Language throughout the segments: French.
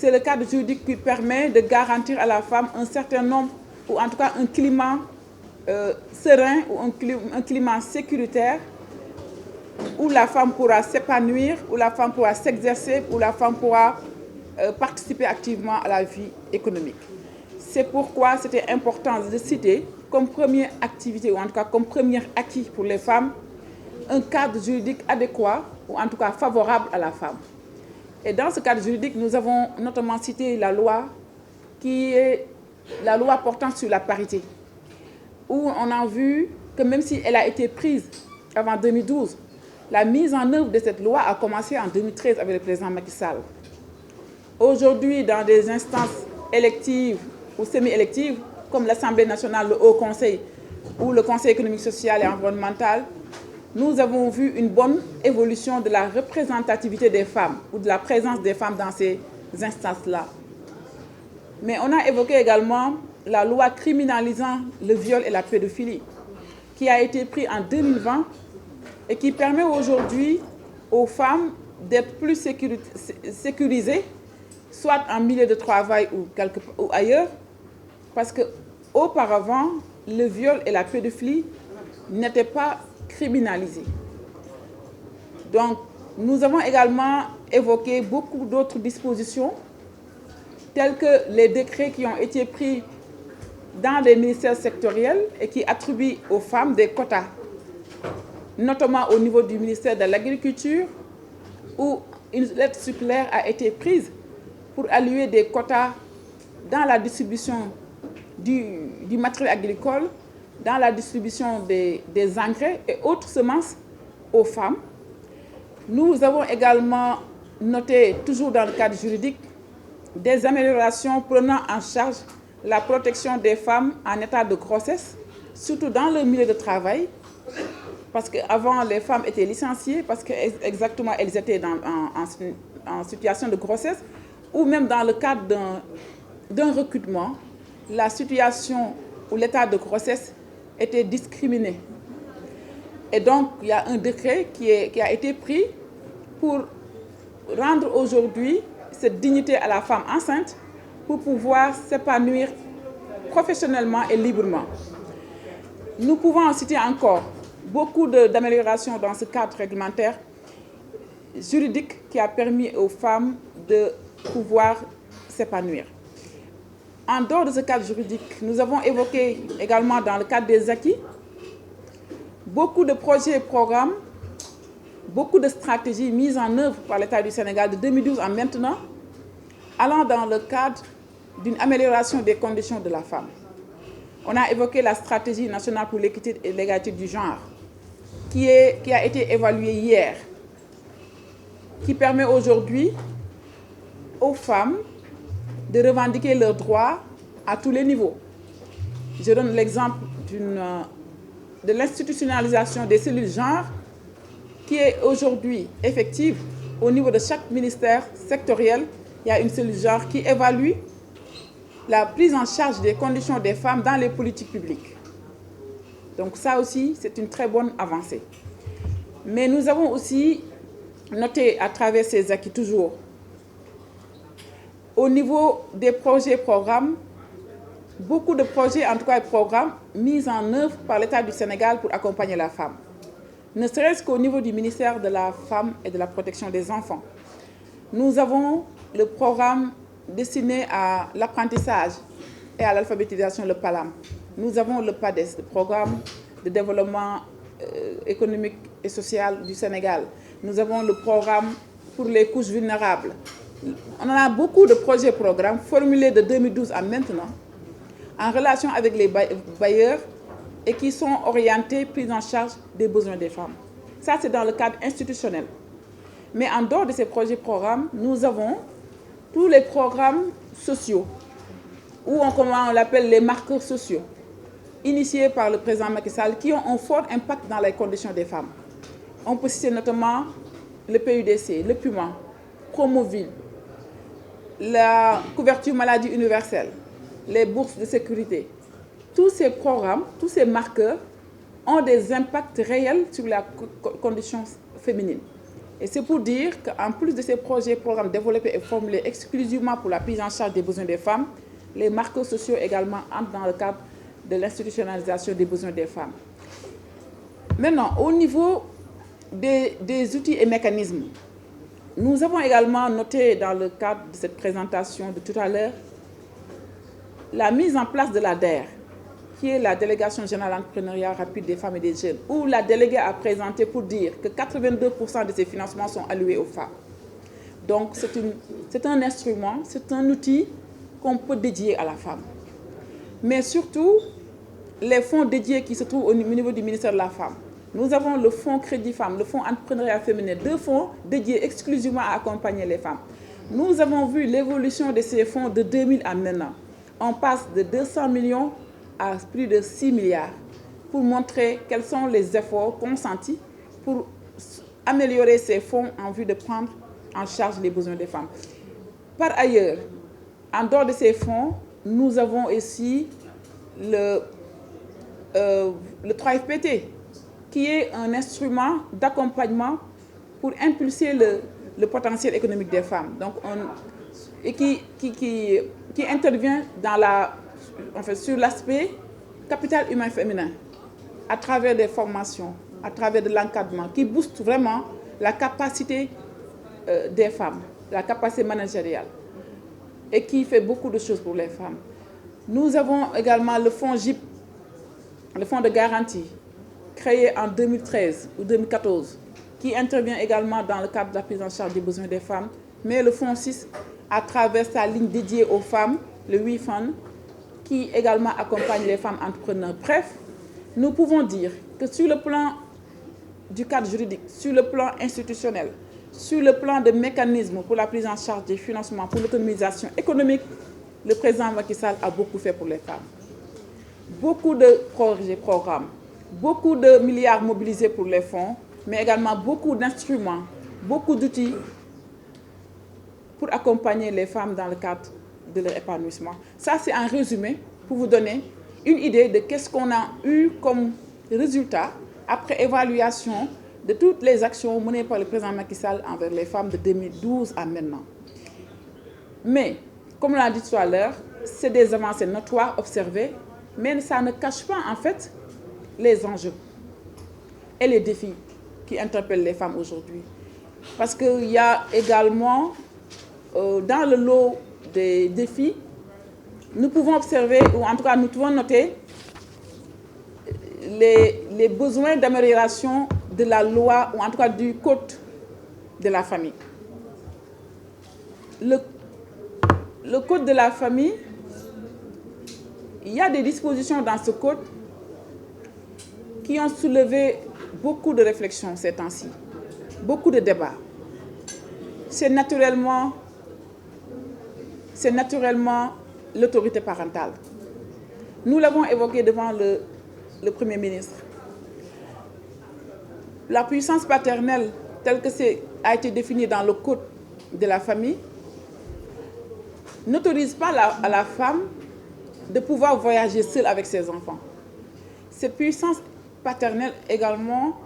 c'est le cadre juridique qui permet de garantir à la femme un certain nombre, ou en tout cas un climat serein ou un climat sécuritaire où la femme pourra s'épanouir, où la femme pourra s'exercer, où la femme pourra participer activement à la vie économique. C'est pourquoi c'était important de citer comme première activité, ou en tout cas comme premier acquis pour les femmes, un cadre juridique adéquat, ou en tout cas favorable à la femme. Et dans ce cadre juridique, nous avons notamment cité la loi qui est la loi portant sur la parité, où on a vu que même si elle a été prise avant 2012, la mise en œuvre de cette loi a commencé en 2013 avec le président Macky Sall. Aujourd'hui, dans des instances électives ou semi-électives, comme l'Assemblée nationale, le Haut Conseil ou le Conseil économique, social et environnemental, nous avons vu une bonne évolution de la représentativité des femmes ou de la présence des femmes dans ces instances-là. Mais on a évoqué également la loi criminalisant le viol et la pédophilie, qui a été prise en 2020 et qui permet aujourd'hui aux femmes d'être plus sécurisées, soit en milieu de travail ou ailleurs, parce qu'auparavant, le viol et la pédophilie n'étaient pas criminalisés. Donc, nous avons également évoqué beaucoup d'autres dispositions, telles que les décrets qui ont été pris dans les ministères sectoriels et qui attribuent aux femmes des quotas, notamment au niveau du ministère de l'Agriculture, où une lettre circulaire a été prise pour allouer des quotas dans la distribution du matériel agricole, dans la distribution des engrais et autres semences aux femmes. Nous avons également noté, toujours dans le cadre juridique, des améliorations prenant en charge la protection des femmes en état de grossesse, surtout dans le milieu de travail, parce qu'avant, les femmes étaient licenciées, parce qu'exactement elles étaient en situation de grossesse, ou même dans le cadre d'un recrutement, la situation ou l'état de grossesse était discriminé. Et donc, il y a un décret qui a été pris pour rendre aujourd'hui cette dignité à la femme enceinte pour pouvoir s'épanouir professionnellement et librement. Nous pouvons en citer encore beaucoup d'améliorations dans ce cadre réglementaire juridique qui a permis aux femmes de pouvoir s'épanouir. En dehors de ce cadre juridique, nous avons évoqué également dans le cadre des acquis beaucoup de projets et programmes, beaucoup de stratégies mises en œuvre par l'État du Sénégal de 2012 à maintenant, allant dans le cadre d'une amélioration des conditions de la femme. On a évoqué la stratégie nationale pour l'équité et l'égalité du genre, qui a été évaluée hier, qui permet aujourd'hui aux femmes de revendiquer leurs droits à tous les niveaux. Je donne l'exemple de l'institutionnalisation des cellules genre, qui est aujourd'hui effective au niveau de chaque ministère sectoriel. Il y a une cellule genre qui évalue la prise en charge des conditions des femmes dans les politiques publiques. Donc ça aussi, c'est une très bonne avancée. Mais nous avons aussi noté à travers ces acquis toujours, au niveau des projets et programmes, beaucoup de projets, en tout cas des programmes, mis en œuvre par l'État du Sénégal pour accompagner la femme. Ne serait-ce qu'au niveau du ministère de la Femme et de la Protection des Enfants. Nous avons le programme destiné à l'apprentissage et à l'alphabétisation, le PALAM. Nous avons le PADES, le programme de développement économique et social du Sénégal. Nous avons le programme pour les couches vulnérables. On a beaucoup de projets et programmes formulés de 2012 à maintenant en relation avec les bailleurs et qui sont orientés, pris en charge des besoins des femmes. Ça, c'est dans le cadre institutionnel. Mais en dehors de ces projets et programmes, nous avons tous les programmes sociaux, ou comment on l'appelle les marqueurs sociaux, initiés par le président Macky Sall, qui ont un fort impact dans les conditions des femmes. On peut citer notamment le PUDC, le PUMA, Promoville, la couverture maladie universelle, les bourses de sécurité. Tous ces programmes, tous ces marqueurs ont des impacts réels sur la condition féminine. Et c'est pour dire qu'en plus de ces projets et programmes développés et formulés exclusivement pour la prise en charge des besoins des femmes, les marqueurs sociaux également entrent dans le cadre de l'institutionnalisation des besoins des femmes. Maintenant, au niveau des outils et mécanismes, nous avons également noté dans le cadre de cette présentation de tout à l'heure la mise en place de la DER, qui est la Délégation générale d'entrepreneuriat rapide des femmes et des jeunes, où la déléguée a présenté pour dire que 82% de ces financements sont alloués aux femmes. Donc c'est un instrument, c'est un outil qu'on peut dédier à la femme. Mais surtout, les fonds dédiés qui se trouvent au niveau du ministère de la Femme. Nous avons le fonds Crédit Femmes, le fonds Entrepreneuriat Féminin, 2 fonds dédiés exclusivement à accompagner les femmes. Nous avons vu l'évolution de ces fonds de 2000 à maintenant. On passe de 200 millions à plus de 6 milliards pour montrer quels sont les efforts consentis pour améliorer ces fonds en vue de prendre en charge les besoins des femmes. Par ailleurs, en dehors de ces fonds, nous avons aussi le 3FPT, qui est un instrument d'accompagnement pour impulser le potentiel économique des femmes. Donc, et qui intervient sur l'aspect capital humain féminin, à travers des formations, à travers de l'encadrement, qui booste vraiment la capacité des femmes, la capacité managériale, et qui fait beaucoup de choses pour les femmes. Nous avons également le fonds GIP, le fonds de garantie, créé en 2013 ou 2014, qui intervient également dans le cadre de la prise en charge des besoins des femmes, mais le fonds 6, à travers sa ligne dédiée aux femmes, le WeFund, qui également accompagne les femmes entrepreneurs. Bref, nous pouvons dire que sur le plan du cadre juridique, sur le plan institutionnel, sur le plan de mécanismes pour la prise en charge des financements pour l'autonomisation économique, le président Macky Sall a beaucoup fait pour les femmes. Beaucoup de projets, programmes, beaucoup de milliards mobilisés pour les fonds, mais également beaucoup d'instruments, beaucoup d'outils pour accompagner les femmes dans le cadre de leur épanouissement. Ça, c'est un résumé pour vous donner une idée de qu'est-ce qu'on a eu comme résultat après évaluation de toutes les actions menées par le président Macky Sall envers les femmes de 2012 à maintenant. Mais, comme on l'a dit tout à l'heure, c'est des avancées notoires observées, mais ça ne cache pas en fait les enjeux et les défis qui interpellent les femmes aujourd'hui. Parce qu'il y a également, dans le lot des défis, nous pouvons observer, ou en tout cas nous pouvons noter, les besoins d'amélioration de la loi, ou en tout cas du code de la famille. Le code de la famille, il y a des dispositions dans ce code qui ont soulevé beaucoup de réflexions ces temps-ci, beaucoup de débats. C'est naturellement l'autorité parentale. Nous l'avons évoqué devant le Premier ministre. La puissance paternelle, telle que a été définie dans le code de la famille, n'autorise pas à la femme de pouvoir voyager seule avec ses enfants. Cette puissance paternelle également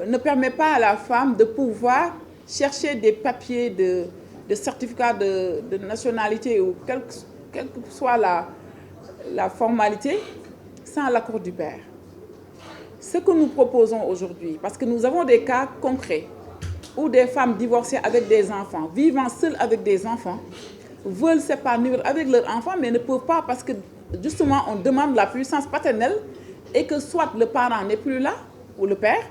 ne permet pas à la femme de pouvoir chercher des papiers de certificat de nationalité ou quelle que soit la formalité sans l'accord du père. Ce que nous proposons aujourd'hui, parce que nous avons des cas concrets où des femmes divorcées avec des enfants, vivant seules avec des enfants, veulent s'épanouir avec leurs enfants, mais ne peuvent pas parce que justement on demande la puissance paternelle et que soit le parent n'est plus là, ou le père,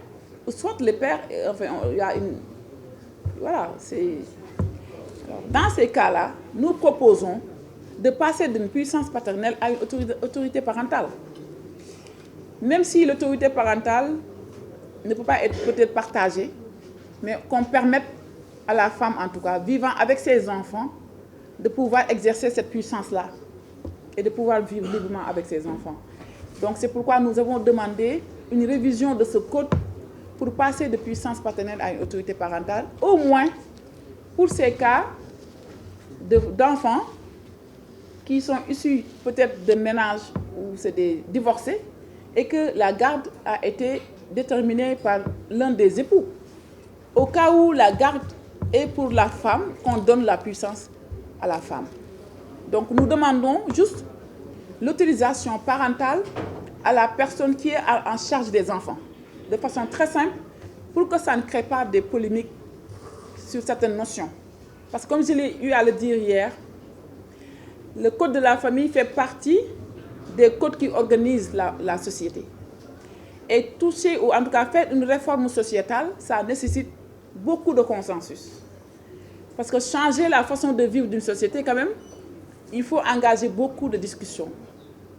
ou soit le père, enfin, il y a une... Voilà, c'est... Dans ces cas-là, nous proposons de passer d'une puissance paternelle à une autorité parentale. Même si l'autorité parentale ne peut pas être peut-être partagée, mais qu'on permette à la femme, en tout cas, vivant avec ses enfants, de pouvoir exercer cette puissance-là et de pouvoir vivre librement avec ses enfants. Donc c'est pourquoi nous avons demandé une révision de ce code pour passer de puissance paternelle à une autorité parentale, au moins pour ces cas d'enfants qui sont issus peut-être de ménages où c'est des divorcés et que la garde a été déterminée par l'un des époux. au cas où la garde est pour la femme, qu'on donne la puissance à la femme. Donc nous demandons juste l'autorisation parentale à la personne qui est en charge des enfants, de façon très simple, pour que ça ne crée pas de polémiques sur certaines notions. Parce que comme je l'ai eu à le dire hier, le code de la famille fait partie des codes qui organisent la société. Et toucher, ou en tout cas faire une réforme sociétale, ça nécessite beaucoup de consensus. Parce que changer la façon de vivre d'une société, quand même, il faut engager beaucoup de discussions,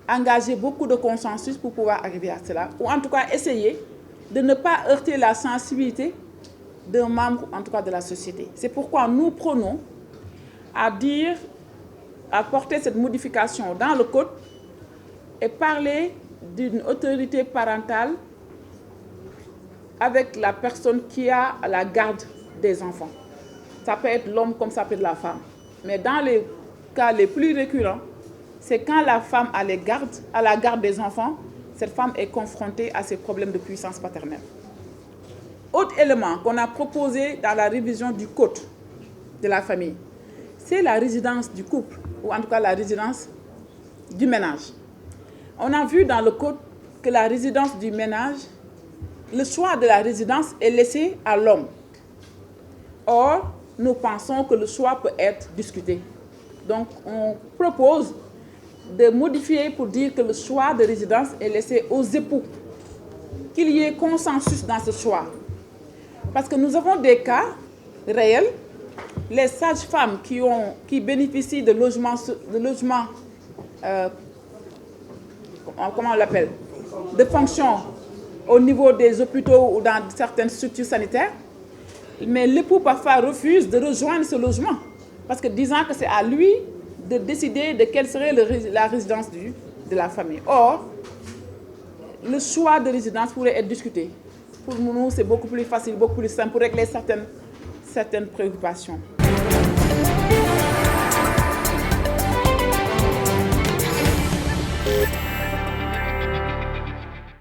engager beaucoup de consensus pour pouvoir arriver à cela, ou en tout cas essayer de ne pas heurter la sensibilité d'un membre, en tout cas de la société. C'est pourquoi nous prenons à porter cette modification dans le code et parler d'une autorité parentale avec la personne qui a la garde des enfants. Ça peut être l'homme comme ça peut être la femme. Mais dans les cas les plus récurrents, c'est quand la femme a la garde des enfants, cette femme est confrontée à ces problèmes de puissance paternelle. Autre élément qu'on a proposé dans la révision du code de la famille, c'est la résidence du couple, ou en tout cas la résidence du ménage. On a vu dans le code que la résidence du ménage, le choix de la résidence est laissé à l'homme. Or, nous pensons que le choix peut être discuté. Donc, on propose de modifier pour dire que le choix de résidence est laissé aux époux, qu'il y ait consensus dans ce choix. Parce que nous avons des cas réels, les sages-femmes qui bénéficient de logements, comment on l'appelle, de fonctions au niveau des hôpitaux ou dans certaines structures sanitaires, mais l'époux parfois refuse de rejoindre ce logement, parce que disant que c'est à lui de décider de quelle serait la résidence de la famille. Or, le choix de résidence pourrait être discuté. Pour nous, c'est beaucoup plus facile, beaucoup plus simple pour régler certaines préoccupations.